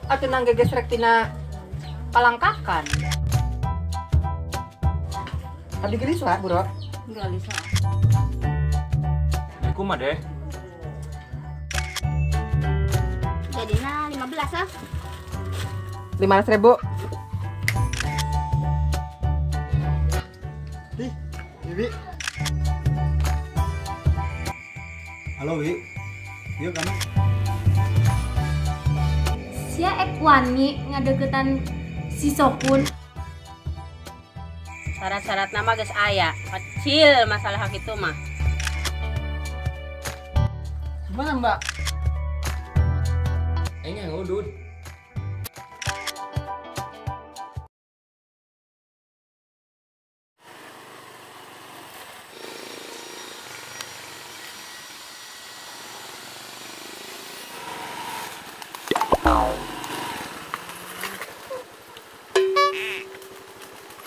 Atau nang gegesrek tina palangkakan. Abdi gelis wah, Bro. Enggak bisa. Aku mah deh. Jadinya 15 ah. 15.000. Ih, Bibi. Halo, Wi. Yuk kamu. Sia ek wani ngadeketan si Sokun. Syarat-syarat nama guys aya. Kecil masalah hak itu mah. Gimana, Mbak? Yang udut.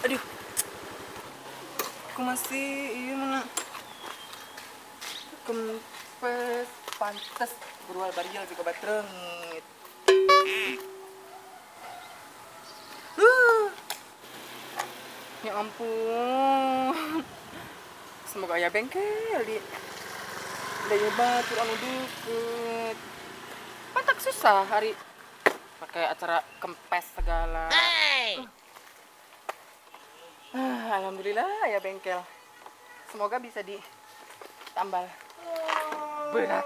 Aduh. Aku masih iya mana? Kempes pantes berual bariel juga batrengit. Ya ampun. Semoga aya bengkel di daya batur anu deket. Pantak susah hari pakai acara kempes segala. Alhamdulillah ya bengkel. Semoga bisa ditambal. Berat.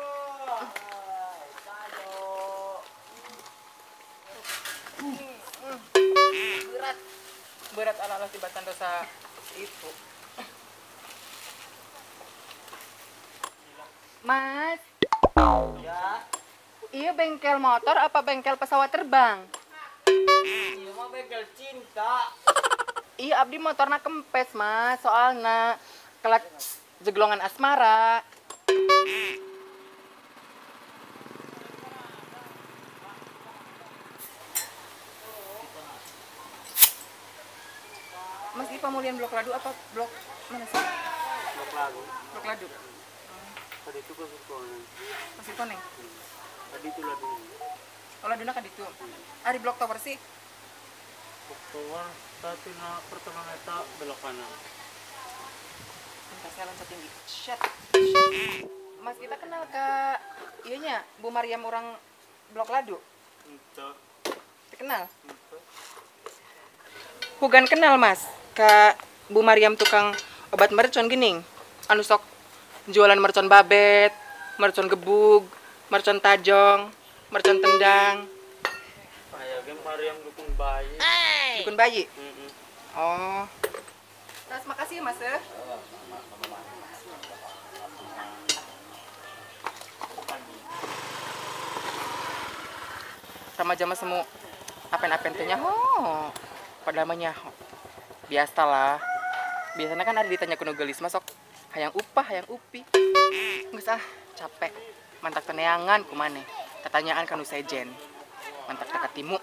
Berat. Berat ala-ala tibatan dosa itu. Mas. Ya, Iya bengkel motor apa bengkel pesawat terbang? iya mah bengkel cinta. Iya abdi motorna kempes mas, soalnya kelat jeglongan asmara. Mas ini pemulihan Blok Ladu apa blok mana sih? Blok lagu. Blok Ladu. Tadi itu ke Sirkonen. Masih koneng. Tadi itu lagi. Oh Laduna kan itu. Ari blok tower sih. Oktober, tadi na pertengahan eta belok kanan. Bentar saya loncat tinggi. Shit. Mas kita kenal ke nya Bu Mariam orang Blok Ladu. Ente. Kenal? Hugan kenal mas ke Bu Mariam tukang obat mercon gening. Anu sok jualan mercon babet, mercon gebug, mercon tajong, mercon tendang. Aya ge Mariam dukun bayi. Dukun bayi? Heeh. Oh. Terus makasih ya mas ya. Remaja mah semu apen-apen teh nyaho. Padahal mah nyaho. Biasalah. Biasanya kan ada ditanya kuno gelis masuk hayang upah, hayang upi. Geus ah, capek. Mantak teneangan kumane. Pertanyaan kanu sejen. Mantak teka timu.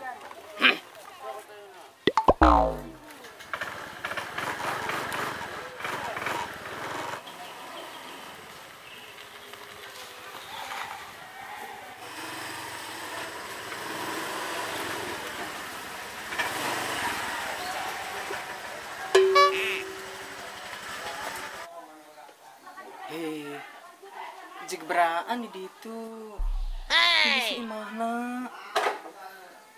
Hei, jik beraan di itu. Ini si imahna.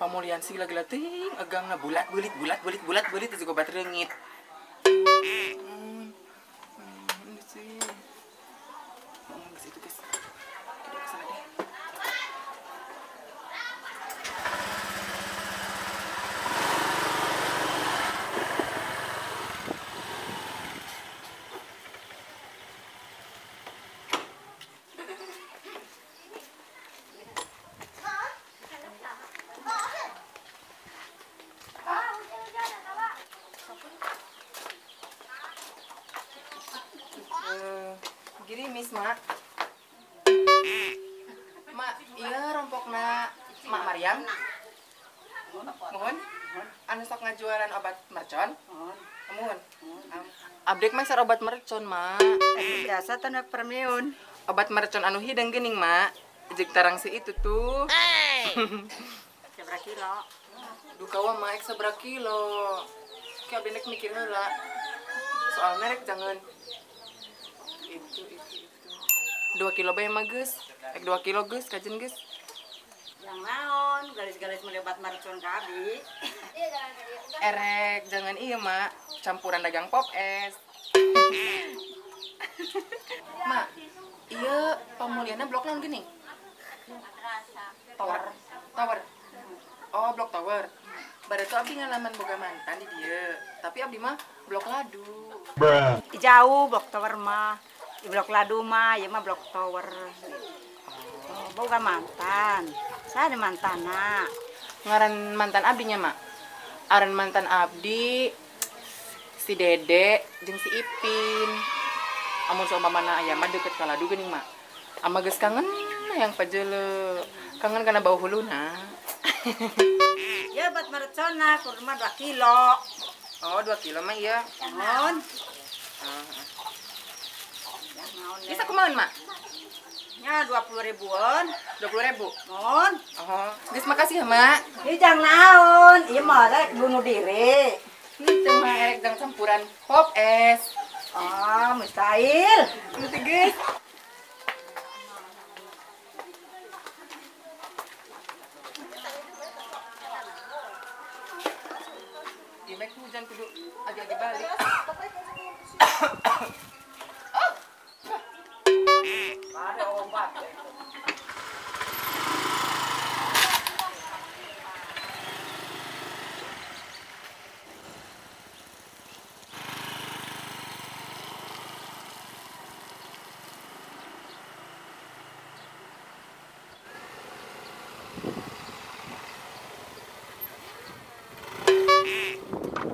Pamulian sih lagi ting, agangna bulat bulit juga obat reungit. Ini sih. Ngomong ke situ guys. Kita kesana deh. Gini Miss Mak. Mak, iya rompokna Mak Mariam. Mohon. Anu sok ngajualan obat mercon. Mohon. Abdek mah sar obat mercon, Mak. Biasa tanda permeun. Obat mercon anu hidang geuning, Mak. Jik tarang si itu tuh. Coba kilo. Duh kawa mah ek seberapa kilo. Kayak abdi nek mikir heula. Soal merek jangan itu. 2 kilo bae mah geus. Ek 2 kilo geus kajen geus. Yang naon, galis-galis melebat mercon ka abi. Erek jangan iya mak campuran dagang pop es. Mak, iya pemulihannya blok naon gini? Tower. Oh, blok tower. Pada tuh abdi ngalaman boga mantan di dia. Tapi abdi mah blok ladu. Jauh blok tower mah. Di blok ladu mah, ya mah blok tower. Oh, boga mantan. Saya ada mantana. Ngaran mantan abdinya mak. Aran mantan abdi si Dede jeung si Ipin. Amun seumpamana aya mah deket ka ladu geuning mak. Ama geus kangen yang pajeule. Kangen kana bau huluna. Ya bat mercona kurma 2 kilo. Oh, 2 kilo mah iya. Naon? Bisa kumahan, Mak? Ya 20 ribuan. 20.000. Naon? Oh, geus makasih ya, Mak. Ieu jang naon? Ieu mah rek bunuh diri. Itu mah erek jang campuran pop es. Oh, mustahil. Itu geus. Imek hujan kudu agak-agak balik. Ada obat.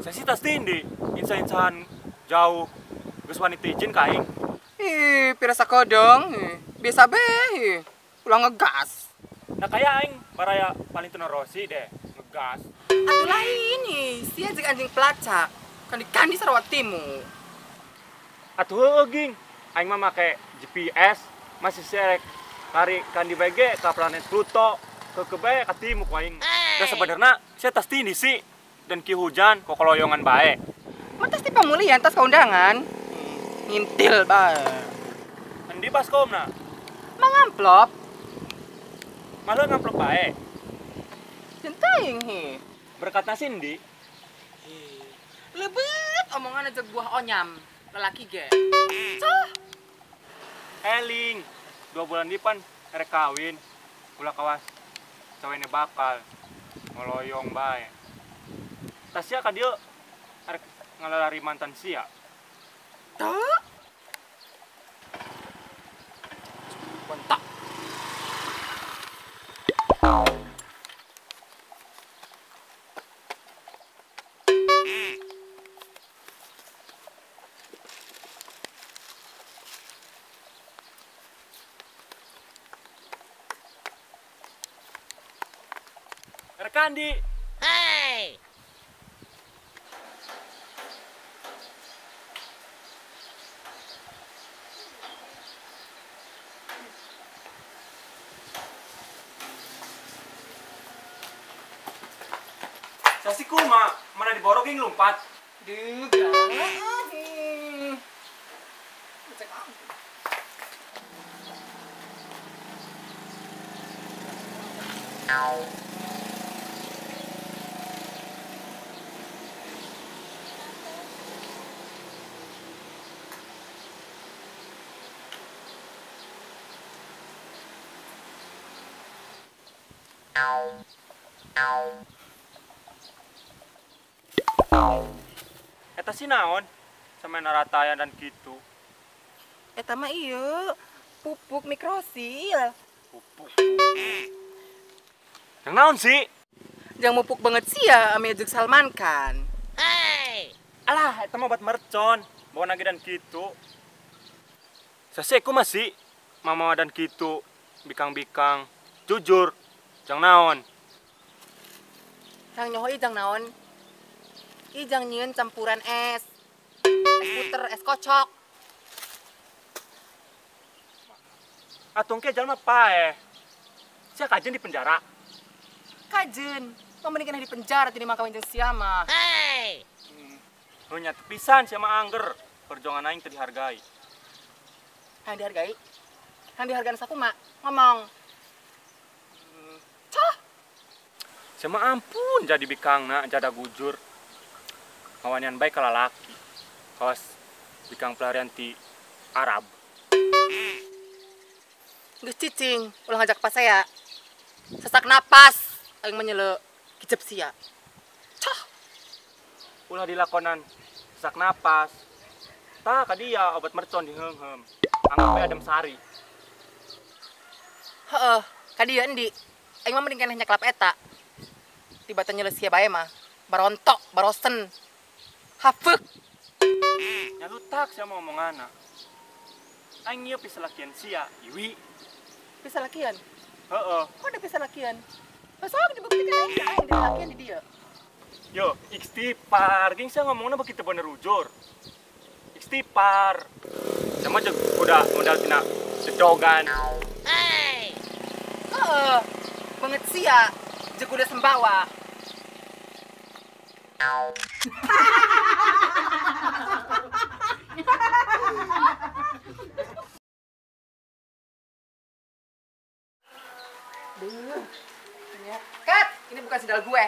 Saya sih tas tindi, insan-insan jauh, geus wanita izin kaing. Ih, pirasa kodong. Biasa be. Ulang ngegas. Nah kayak aing baraya paling tenerosi deh, ngegas. Atuh lain nih, sia jeung anjing pelacak. Kan di kandi Sarawak Timur. Atuh heueuh ging, aing mah make GPS, masih serek lari kan di BG ke planet Pluto, ke bae ka timur ku aing. Dan sebenarnya saya tas tindi sih, dan ki hujan kok keloyongan bae. Mantas ti pamulihan tas kaundangan. Ngintil bae. Endi baskomna? Mangamplop. Malah ngamplop bae. Cintaing hi. Berkat Cindy, Lebet omongan aja buah onyam. Lelaki ge. Cah. Eling 2 bulan depan erek kawin, ulah kawas ceweknya bakal ngeloyong bae. Tasya ka dieu arek ngalalari mantan sia. Tah. Bentak. Erek Kandi. Sasi kuma, mana diborong ging lompat. Duh, galak. Cek ah. Eta si naon sama naratayan dan gitu. Eta mah ieu pupuk mikrosil. Yang naon sih? Yang mupuk banget sia ame jeung Salman Khan. Alah, eta mah obat mercon, bawa nage dan gitu. Saseku masih mama dan gitu, bikang-bikang, jujur, jang naon. Yang nyohoi jang naon? Ijang nyieun campuran es. Es puter, es kocok. Atong ke jalma pae. Sia kajen di penjara. Kajen. Kamu mendingan di penjara tadi mah kawin jeung sia mah. Nya pisan sama angger perjuangan aing teu dihargai. Yang dihargai? Yang dihargai saku mak ngomong. Cah. Sama ampun jadi bikangna jada gujur. Ngawanian baik ka lalaki. Kawas bikang pelarian ti Arab. Geus cicing, ulah ngajak pas saya. Sesak napas aing menyele kicep sia. Cah. Ulah dilakonan sesak napas. Tah ka dia obat mercon diheungheum. Anggap bae adem sari. Heeh, ka dieu endi? Aing mah mending keneh nyaklap eta. Tiba-tiba nyele sia bae mah. Barontok, barosen. Hafeuk. Nyalutak sia omonganna. Aing ieu bisa lakian sia, iwi. Bisa lakian. Heeh. Kok ada bisa lakian? Sok dibuktikan aing di lakian di dieu. Yo, istighfar. Geng sia ngomongna begitu bener ujur. Istighfar. Sama jeung udah modal tina sedogan. Heeh. Banget sia. Jeung udah sembawa. Kat, ini bukan sendal gue.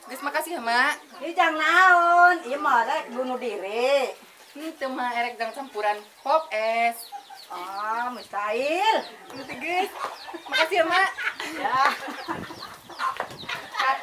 Guys, makasih ya, Mak. Ini jang naon, iya mah rek bunuh diri. Ini teh mah erek jang campuran pop es. Oh, mustahil. Ini guys. Makasih ya, Mak. Ya. Kat.